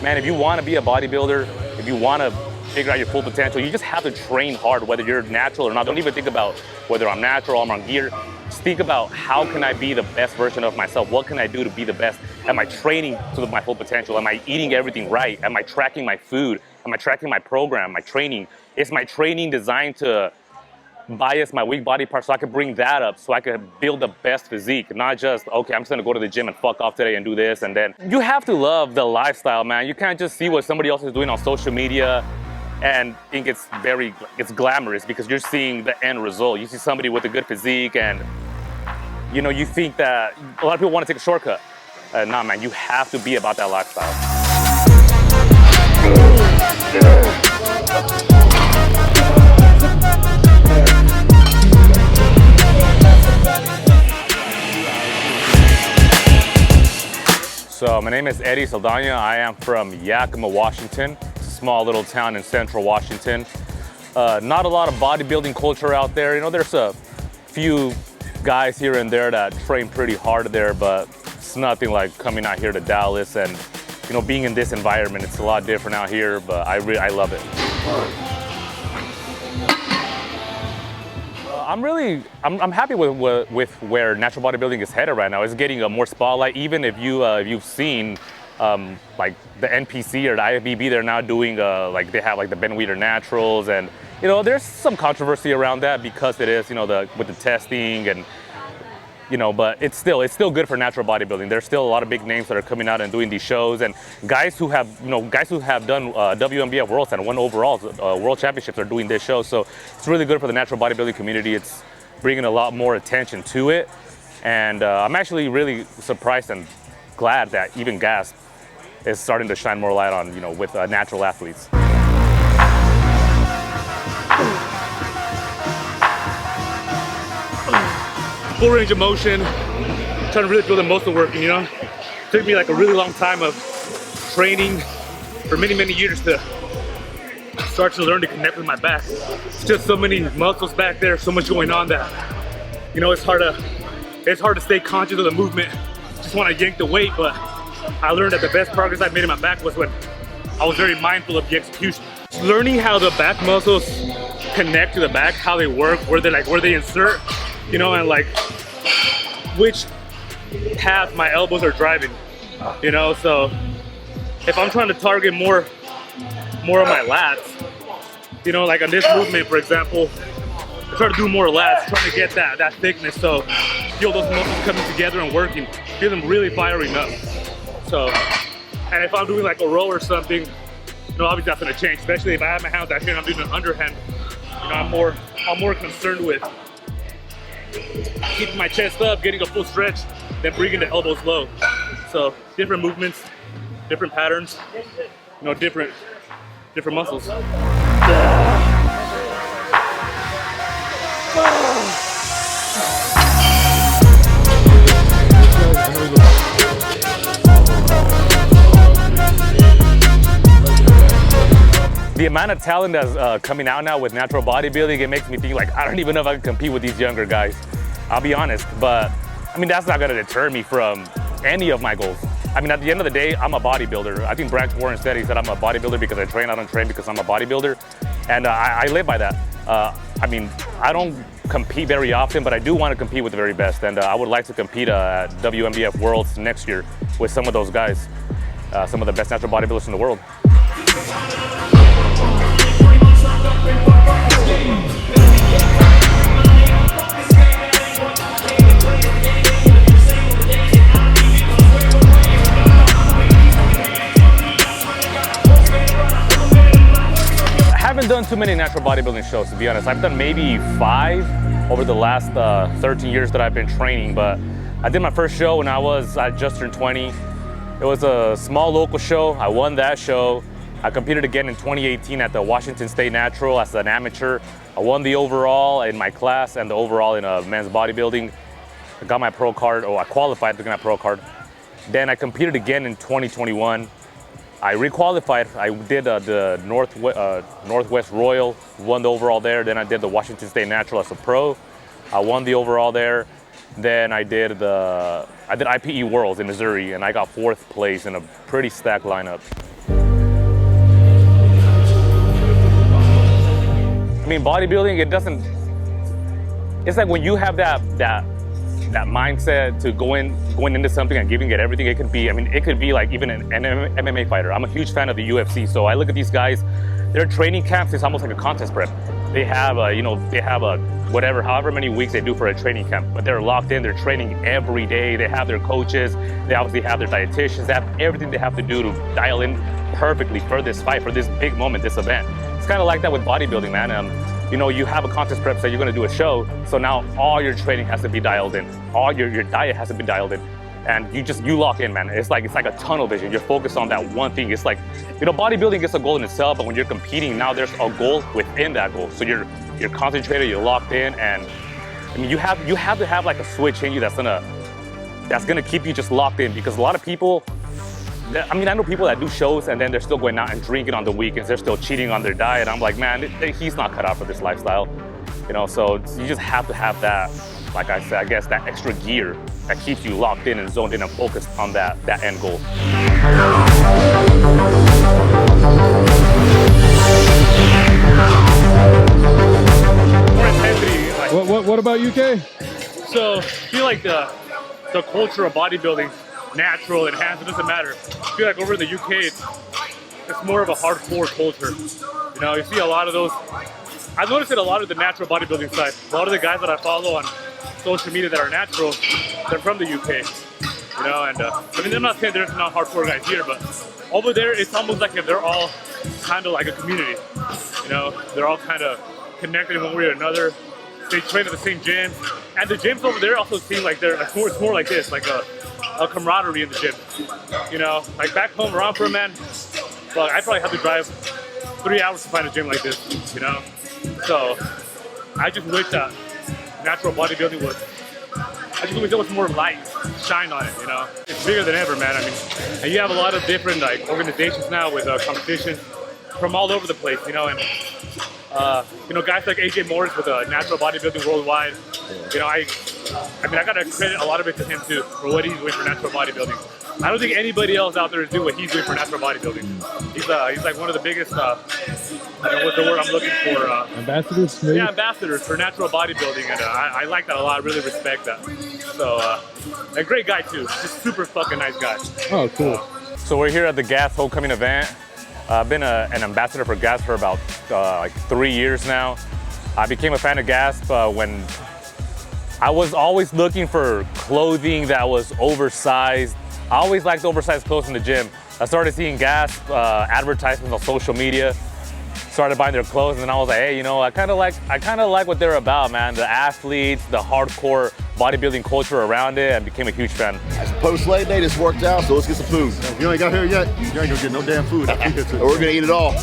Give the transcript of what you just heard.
man, if you want to be a bodybuilder, if you want to figure out your full potential, you just have to train hard, whether you're natural or not. Don't even think about whether I'm natural, I'm on gear. Just think about how can I be the best version of myself? What can I do to be the best? Am I training to my full potential? Am I eating everything right? Am I tracking my food? Am I tracking my program, my training? Is my training designed to bias my weak body parts so I can bring that up so I can build the best physique, not just, okay, I'm just gonna go to the gym and fuck off today and do this and then. You have to love the lifestyle, man. You can't just see what somebody else is doing on social media and think it's glamorous because you're seeing the end result. You see somebody with a good physique and you think that a lot of people want to take a shortcut. Nah, man, you have to be about that lifestyle. So my name is Eddie Saldaña. I am from Yakima, Washington. It's a small little town in central Washington. Not a lot of bodybuilding culture out there. There's a few guys here and there that train pretty hard there, but it's nothing like coming out here to Dallas and being in this environment. It's a lot different out here, but I love it. I'm happy with where natural bodybuilding is headed right now. It's getting a more spotlight. Even if you've seen like the NPC or the IFBB, they're now doing they have like the Ben Weider Naturals, and there's some controversy around that because it is with the testing and but it's still good for natural bodybuilding. There's still a lot of big names that are coming out and doing these shows, and guys who have done WNBF Worlds and won overall World Championships are doing this show. So it's really good for the natural bodybuilding community. It's bringing a lot more attention to it, and I'm actually really surprised and glad that even GASP is starting to shine more light on with natural athletes. Full range of motion, trying to really feel the muscle working, It took me like a really long time of training for many, many years to start to learn to connect with my back. It's just so many muscles back there, so much going on that, it's hard to stay conscious of the movement. Just want to yank the weight, but I learned that the best progress I made in my back was when I was very mindful of the execution. Learning how the back muscles connect to the back, how they work, where they insert, and like which path my elbows are driving, so if I'm trying to target more of my lats, like on this movement, for example, I try to do more lats, trying to get that thickness, so feel those muscles coming together and working, feel them really firing up. So, and if I'm doing like a row or something, obviously that's gonna change, especially if I have my hands out here and I'm doing an underhand. I'm more concerned with keeping my chest up, getting a full stretch, then bringing the elbows low. So different movements, different patterns, different muscles. The amount of talent that's coming out now with natural bodybuilding, it makes me think like, I don't even know if I can compete with these younger guys. I'll be honest, but that's not gonna deter me from any of my goals. At the end of the day, I'm a bodybuilder. I think Branch Warren said, he said, I'm a bodybuilder because I train, I don't train because I'm a bodybuilder. And I live by that. I don't compete very often, but I do want to compete with the very best. And I would like to compete at WNBF Worlds next year with some of those guys, some of the best natural bodybuilders in the world. I haven't done too many natural bodybuilding shows, to be honest. I've done maybe 5 over the last 13 years that I've been training, but I did my first show when I just turned 20. It was a small local show. I won that show. I competed again in 2018 at the Washington State Natural as an amateur. I won the overall in my class and the overall in men's bodybuilding. I got my pro card, or I qualified to get my pro card. Then I competed again in 2021. I requalified. I did the Northwest Royal, won the overall there. Then I did the Washington State Natural as a pro. I won the overall there. Then I did IPE Worlds in Missouri, and I got 4th place in a pretty stacked lineup. I mean, bodybuilding, it doesn't, it's like when you have that mindset to going into something and giving it everything, it could be, I mean, it could be like even an MMA fighter. I'm a huge fan of the UFC, so I look at these guys, their training camps is almost like a contest prep. They have a, whatever, however many weeks they do for a training camp, but they're locked in, they're training every day, they have their coaches, they obviously have their dietitians, they have everything they have to do to dial in perfectly for this fight, for this big moment, this event. It's kind of like that with bodybuilding, man. You have a contest prep, so you're gonna do a show, so now all your training has to be dialed in, all your diet has to be dialed in, and you lock in, man. It's like a tunnel vision. You're focused on that one thing. It's like, bodybuilding is a goal in itself, but when you're competing, now there's a goal within that goal. So you're concentrated, you're locked in, and I mean, you have to have like a switch in you that's gonna keep you just locked in, because a lot of people, I mean, I know people that do shows and then they're still going out and drinking on the weekends. They're still cheating on their diet. I'm like, man, he's not cut out for this lifestyle. So you just have to have that, like I said, I guess that extra gear that keeps you locked in and zoned in and focused on that end goal. More intensity. Like, What about UK? So I feel like the culture of bodybuilding, natural, enhanced, it doesn't matter. I feel like over in the UK, it's more of a hardcore culture. You see a lot of those. I've noticed it a lot of the natural bodybuilding side. A lot of the guys that I follow on social media that are natural, they're from the UK. And I mean, I'm not saying there's not hardcore guys here, but over there, it's almost like if they're all kind of like a community. They're all kind of connected in one way or another. They train at the same gym, and the gyms over there also seem like it's more like this, like a camaraderie in the gym. Like back home where I'm from, man, well, I probably have to drive 3 hours to find a gym like this. So I just wish that natural bodybuilding was, I just wish there was more light shine on it. It's bigger than ever, man. I mean, and you have a lot of different like organizations now with competition from all over the place. And guys like AJ Morris with natural bodybuilding worldwide. I gotta credit a lot of it to him too for what he's doing for natural bodybuilding. I don't think anybody else out there is doing what he's doing for natural bodybuilding. He's like one of the biggest, what's the word I'm looking for? Ambassadors? Maybe? Yeah, ambassadors for natural bodybuilding, and I like that a lot. I really respect that. So, a great guy too. Just super fucking nice guy. Oh, cool. So we're here at the GASP Homecoming event. I've been an ambassador for GASP for about like 3 years now. I became a fan of GASP when I was always looking for clothing that was oversized. I always liked oversized clothes in the gym. I started seeing GASP advertisements on social media, started buying their clothes, and then I was like, hey, I kind of like what they're about, man. The athletes, the hardcore bodybuilding culture around it, and became a huge fan. It's post-leg day, just worked out, so let's get some food. If you ain't got here yet, you ain't gonna get no damn food. We're gonna eat it all.